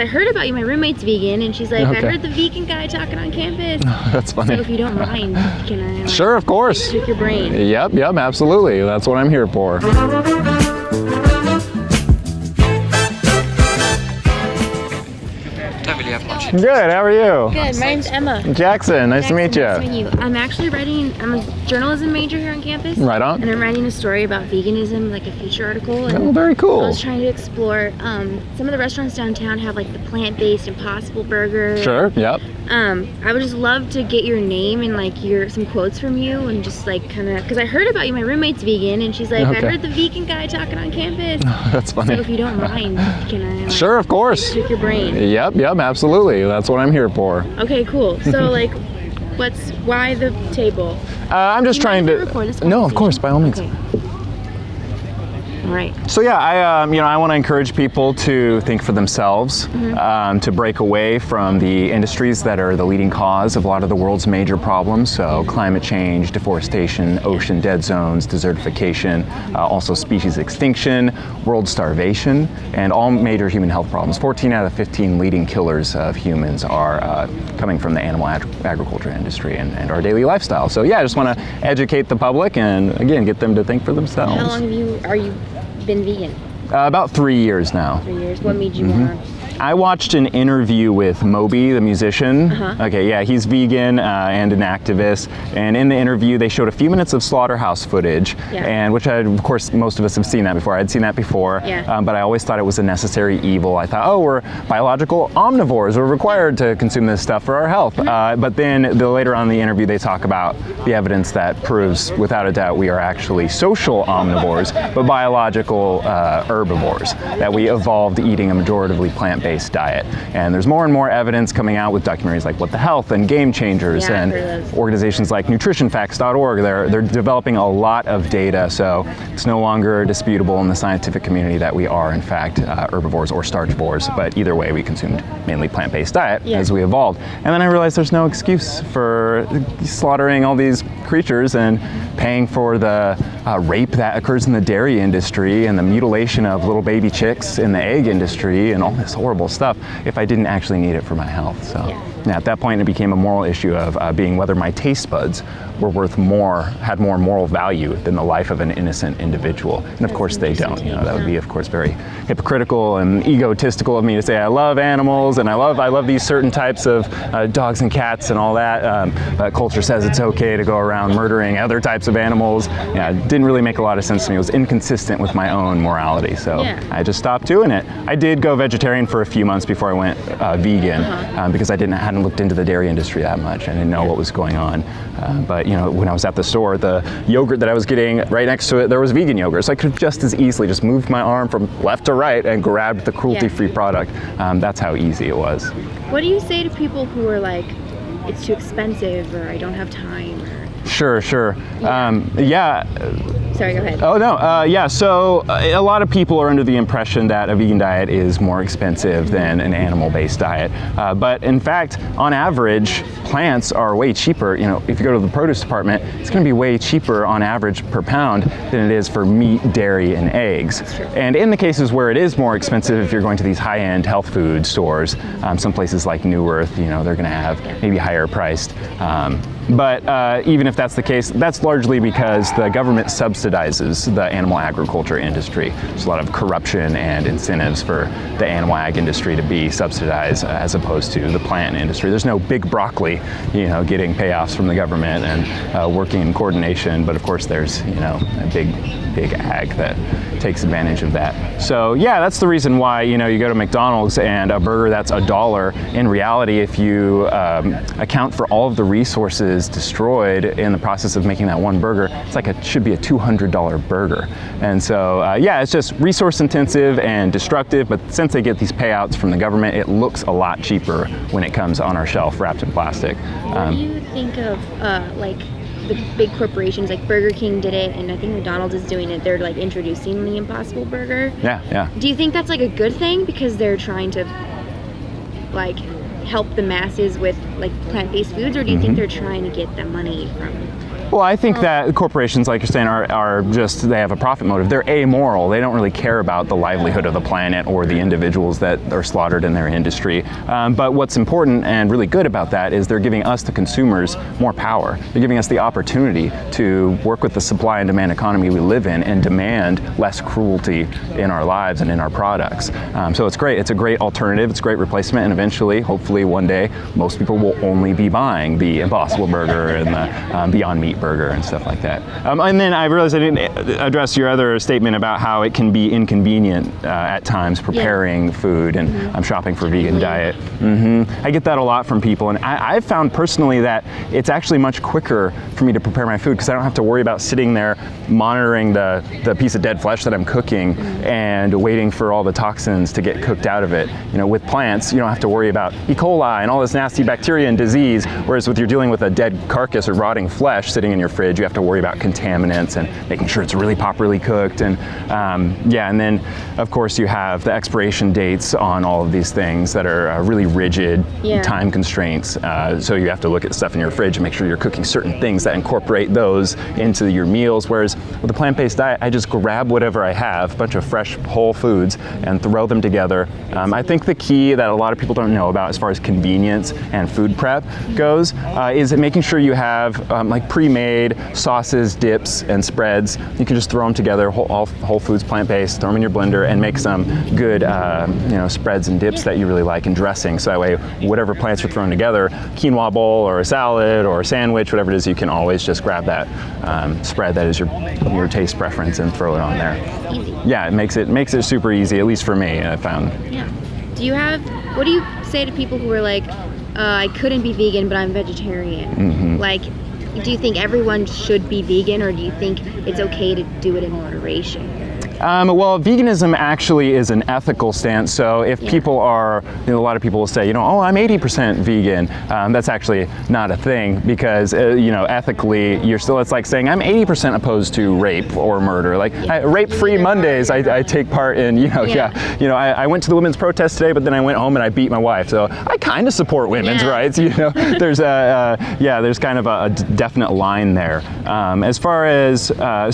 I heard about you. My roommate's vegan, and she's like, Okay. I heard the vegan guy talking on campus. That's funny. So if you don't mind, can I Sure, of course. pick your brain? Yep, absolutely. That's what I'm here for. Don't really have much. Good, how are you? Good. My name's Emma. Jackson, nice to meet you. Nice to meet you. I'm actually I'm a journalism major here on campus. Right on. And I'm writing a story about veganism, like a feature article. And Oh, very I cool. was trying to explore, some of the restaurants downtown have like the plant-based Impossible Burger. Sure, yep. I would just love to get your name and like some quotes from you and just like kind of, because I heard about you. My roommate's vegan, and she's like, Okay. I heard the vegan guy talking on campus. That's funny. So if you don't mind, can I Sure, of course. pick your brain? Yep, absolutely. That's what I'm here for. Okay, cool. So like, why the table? I'm just Do you trying mind to. if I record this No, of course, by all means. Okay. All right. So yeah, I want to encourage people to think for themselves, to break away from the industries that are the leading cause of a lot of the world's major problems. So climate change, deforestation, ocean dead zones, desertification, also species extinction, world starvation, and all major human health problems. 14 out of 15 leading killers of humans are coming from the animal agriculture industry and our daily lifestyle. So yeah, I just want to educate the public and again get them to think for themselves. How long are you been vegan? About 3 years now. 3 years. What made you want to? I watched an interview with Moby, the musician. Okay, yeah, he's vegan and an activist. And in the interview, they showed a few minutes of slaughterhouse footage, and which of course, most of us have seen that before. I'd seen that before, but I always thought it was a necessary evil. I thought, oh, we're biological omnivores. We're required to consume this stuff for our health. But then later on in the interview, they talk about the evidence that proves, without a doubt, we are actually social omnivores, but biological herbivores, that we evolved eating a majoritively plant-based diet. And there's more and more evidence coming out with documentaries like What the Health and Game Changers and organizations like nutritionfacts.org. They're developing a lot of data, so it's no longer disputable in the scientific community that we are in fact herbivores or starchivores, but either way we consumed mainly plant-based diet as we evolved. And then I realized there's no excuse for slaughtering all these creatures and paying for the rape that occurs in the dairy industry and the mutilation of little baby chicks in the egg industry and all this horrible stuff if I didn't actually need it for my health. So at that point it became a moral issue of being whether my taste buds were worth more, had more moral value than the life of an innocent individual. And of course they don't. You know, that would be of course very hypocritical and egotistical of me to say I love animals and I love these certain types of dogs and cats and all that, but culture says it's okay to go around murdering other types of animals. Yeah, it didn't really make a lot of sense to me. It was inconsistent with my own morality, so I just stopped doing it. I did go vegetarian for a few months before I went vegan because I hadn't looked into the dairy industry that much. I didn't know what was going on. But you know, when I was at the store, the yogurt that I was getting right next to it, there was vegan yogurt, so I could just as easily just moved my arm from left to right and grabbed the cruelty-free product. That's how easy it was. What do you say to people who are like, it's too expensive or I don't have time? Sure. Sorry, go ahead. Oh no, so a lot of people are under the impression that a vegan diet is more expensive than an animal-based diet. But in fact, on average, plants are way cheaper. You know, if you go to the produce department, it's gonna be way cheaper on average per pound than it is for meat, dairy, and eggs. And in the cases where it is more expensive, if you're going to these high-end health food stores, some places like New Earth, you know, they're gonna have maybe higher priced. But even if that's the case, that's largely because the government subsidizes the animal agriculture industry. There's a lot of corruption and incentives for the animal ag industry to be subsidized as opposed to the plant industry. There's no big broccoli, you know, getting payoffs from the government and working in coordination, but of course there's, you know, a big ag that takes advantage of that. So yeah, that's the reason why, you know, you go to McDonald's and a burger that's $1, in reality, if you account for all of the resources destroyed in the process of making that one burger, it's like it should be a $200 burger. And so yeah, it's just resource intensive and destructive, but since they get these payouts from the government, it looks a lot cheaper when it comes on our shelf wrapped in plastic. What do you think of like the big corporations like Burger King did it, and I think McDonald's is doing it. They're like introducing the Impossible Burger. Yeah. Do you think that's like a good thing because they're trying to like help the masses with like plant-based foods, or do you think they're trying to get the money from Well, I think that corporations, like you're saying, are just, they have a profit motive. They're amoral. They don't really care about the livelihood of the planet or the individuals that are slaughtered in their industry. But what's important and really good about that is they're giving us, the consumers, more power. They're giving us the opportunity to work with the supply and demand economy we live in and demand less cruelty in our lives and in our products. So it's great. It's a great alternative. It's a great replacement. And eventually, hopefully one day, most people will only be buying the Impossible Burger and the Beyond Meat burger and stuff like that. And then I realized I didn't address your other statement about how it can be inconvenient at times preparing food, and I'm shopping for a vegan diet. I get that a lot from people, and I've found personally that it's actually much quicker for me to prepare my food because I don't have to worry about sitting there monitoring the piece of dead flesh that I'm cooking and waiting for all the toxins to get cooked out of it. You know, with plants, you don't have to worry about E. coli and all this nasty bacteria and disease, whereas with you're dealing with a dead carcass or rotting flesh sitting in your fridge, you have to worry about contaminants and making sure it's really properly cooked. And and then of course you have the expiration dates on all of these things that are really rigid time constraints. So you have to look at stuff in your fridge and make sure you're cooking certain things that incorporate those into your meals. Whereas with a plant-based diet, I just grab whatever I have, a bunch of fresh whole foods, and throw them together. I think the key that a lot of people don't know about as far as convenience and food prep goes is making sure you have like pre-made sauces, dips, and spreads. You can just throw them together, whole foods, plant-based, throw them in your blender, and make some good spreads and dips that you really like, and dressing. So that way, whatever plants you're throwing together, quinoa bowl or a salad or a sandwich, whatever it is, you can always just grab that spread that is your taste preference and throw it on there. Easy. Yeah, it makes it super easy, at least for me, I found. Yeah. What do you say to people who are like, I couldn't be vegan, but I'm vegetarian? Like, do you think everyone should be vegan, or do you think it's okay to do it in moderation? Well, veganism actually is an ethical stance. So if people are, a lot of people will say, oh, I'm 80% vegan. That's actually not a thing because, ethically, it's like saying I'm 80% opposed to rape or murder. Like rape-free Mondays, I take part in. I went to the women's protest today, but then I went home and I beat my wife. So I kind of support women's rights. There's there's kind of a definite line there. As far as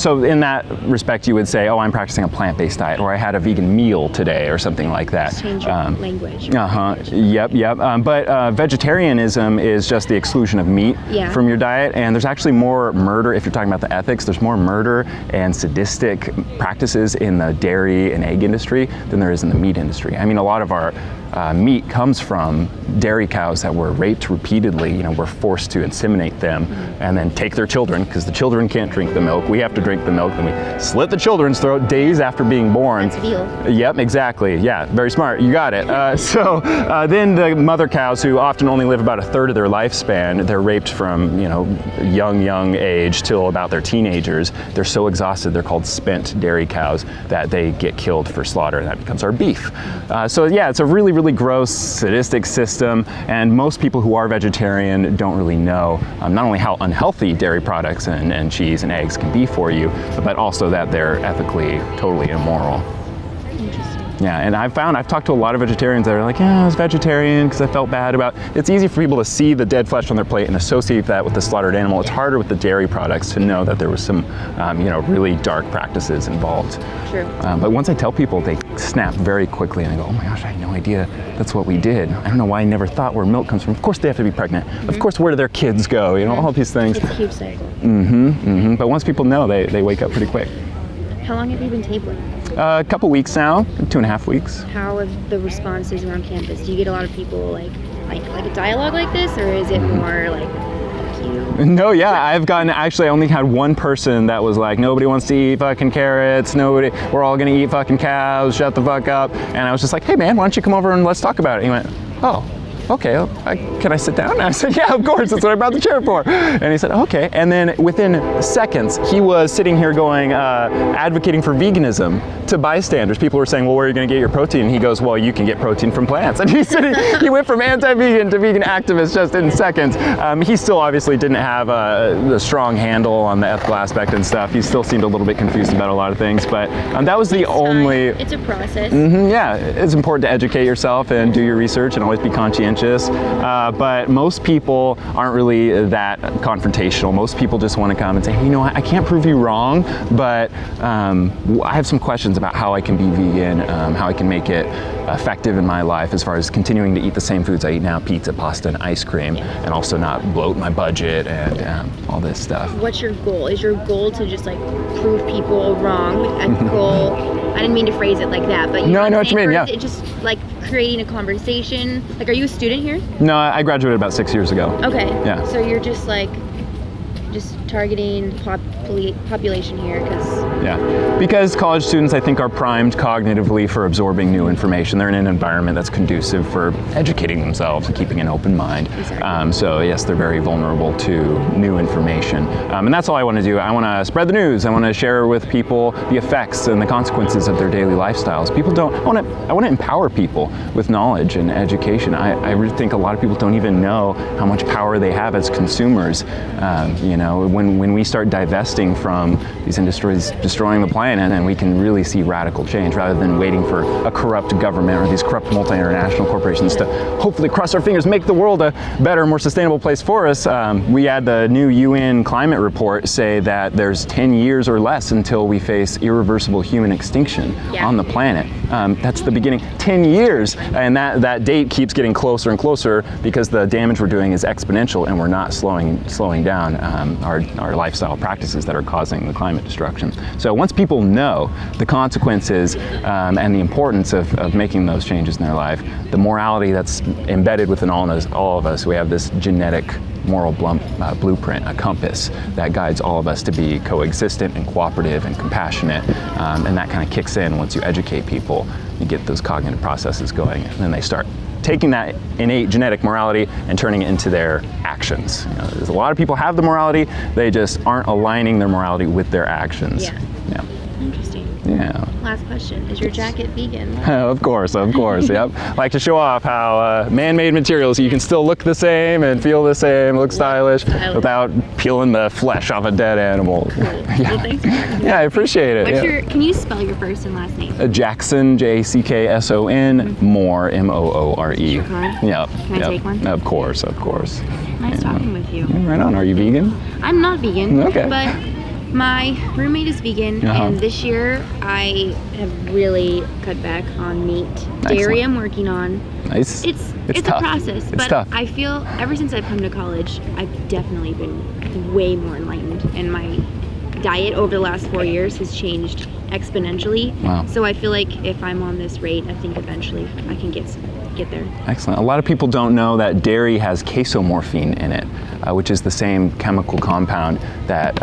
so in that respect, you would say, oh, I'm practicing a plant-based diet, or I had a vegan meal today, or something like that. Change your language. Yep. But vegetarianism is just the exclusion of meat from your diet, and there's actually more murder, if you're talking about the ethics, there's more murder and sadistic practices in the dairy and egg industry than there is in the meat industry. I mean, a lot of our meat comes from dairy cows that were raped repeatedly. We're forced to inseminate them and then take their children, because the children can't drink the milk. We have to drink the milk, and we slit the children's throat days after being born. That's veal. Yep, exactly. Yeah, very smart. You got it. Then the mother cows, who often only live about a third of their lifespan, they're raped from young age till about their teenagers. They're so exhausted, they're called spent dairy cows, that they get killed for slaughter, and that becomes our beef. It's a really gross, sadistic system, and most people who are vegetarian don't really know not only how unhealthy dairy products and cheese and eggs can be for you, but also that they're ethically totally immoral. Interesting. Yeah, and I've talked to a lot of vegetarians that are like, I was vegetarian because I felt bad about it. It's easy for people to see the dead flesh on their plate and associate that with the slaughtered animal. It's harder with the dairy products to know that there was some, really dark practices involved. True. But once I tell people, they snap very quickly and they go, oh my gosh, I had no idea that's what we did. I don't know why I never thought where milk comes from. Of course they have to be pregnant. Of course, where do their kids go? All these things. It's a huge cycle. But once people know, they wake up pretty quick. How long have you been tabling? A couple weeks now, 2.5 weeks. How are the responses around campus? Do you get a lot of people like a dialogue like this, or is it more like, fuck you? No, I've gotten, actually I only had one person that was like, nobody wants to eat fucking carrots, we're all gonna eat fucking cows, shut the fuck up. And I was just like, hey man, why don't you come over and let's talk about it? And he went, oh. Okay, can I sit down? And I said, yeah, of course, that's what I brought the chair for. And he said, okay. And then within seconds, he was sitting here going, advocating for veganism to bystanders. People were saying, well, where are you gonna get your protein? And he goes, well, you can get protein from plants. And he said he went from anti-vegan to vegan activist just in seconds. He still obviously didn't have the strong handle on the ethical aspect and stuff. He still seemed a little bit confused about a lot of things, but that was the only... It's a process. It's important to educate yourself and do your research and always be conscientious conscious, but most people aren't really that confrontational. Most people just want to come and say, hey, you know what, I can't prove you wrong, but I have some questions about how I can be vegan, how I can make it effective in my life as far as continuing to eat the same foods I eat now, pizza, pasta, and ice cream, and also not bloat my budget and all this stuff. What's your goal? Is your goal to just like prove people wrong with ethical? I didn't mean to phrase it like that, but you know I know what you mean. Or Yeah. is it just like creating a conversation? Like, are you a student here? No, I graduated about 6 years ago. Okay. Yeah. So you're just like targeting population here because college students, I think, are primed cognitively for absorbing new information. They're in an environment that's conducive for educating themselves and keeping an open mind. Exactly. So yes, they're very vulnerable to new information, and that's all I want to do. I want to spread the news. I want to share with people the effects and the consequences of their daily lifestyles. People don't. I want to empower people with knowledge and education. I really think a lot of people don't even know how much power they have as consumers. When we start divesting from these industries destroying the planet, and we can really see radical change rather than waiting for a corrupt government or these corrupt multi-international corporations to hopefully cross our fingers, make the world a better, more sustainable place for us. We had the new UN climate report say that there's 10 years or less until we face irreversible human extinction on the planet. That's the beginning. 10 years, and that date keeps getting closer and closer because the damage we're doing is exponential, and we're not slowing down our lifestyle practices that are causing the climate destruction. So once people know the consequences and the importance of making those changes in their life, the morality that's embedded within all of us, we have this genetic moral blueprint, a compass that guides all of us to be coexistent and cooperative and compassionate, and that kind of kicks in once you educate people. You get those cognitive processes going, and then they start taking that innate genetic morality and turning it into their actions. There's a lot of people have the morality, they just aren't aligning their morality with their actions. Yeah. Interesting. Yeah. Last question. Is your jacket vegan? Of course, yep. I like to show off how man-made materials, you can still look the same and feel the same, look stylish, without peeling the flesh off a dead animal. Cool. Well, thanks for talking. Yeah, I appreciate it. Can you spell your first and last name? Jackson, Jackson, Moore, Moore. Your card? Yep. Can I take one? Of course. Nice talking with you. Right on. Are you vegan? I'm not vegan. Okay. But my roommate is vegan, and this year I have really cut back on meat. Dairy I'm working on. Nice. It's tough. a process, It's but tough. I feel ever since I've come to college, I've definitely been way more enlightened, and my diet over the last 4 years has changed exponentially. Wow. So I feel like if I'm on this rate, I think eventually I can get there. Excellent. A lot of people don't know that dairy has casomorphine in it, which is the same chemical compound that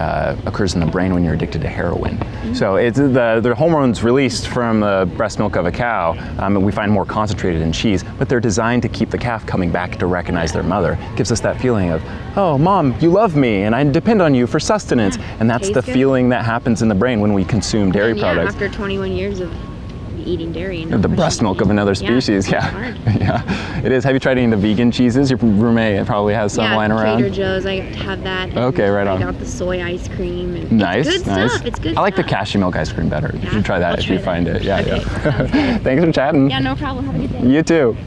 occurs in the brain when you're addicted to heroin. So it's the hormones released from the breast milk of a cow, we find more concentrated in cheese, but they're designed to keep the calf coming back to recognize their mother. It gives us that feeling of, oh, Mom, you love me, and I depend on you for sustenance. And that's Tastes the good. feeling that happens in the brain when we consume dairy products. After 21 years of eating dairy. The breast milk of another species, it's hard. Yeah, it is. Have you tried any of the vegan cheeses? Your roommate probably has some lying around. Trader Joe's, I have that. Okay, right on. I got the soy ice cream. And Nice, it's good nice. stuff. It's good I like the stuff. cashew milk ice cream better. You should try that I'll if try you that. find it. Yeah, Okay, yeah. sounds good. Thanks for chatting. Yeah, no problem. Have a good day. You too.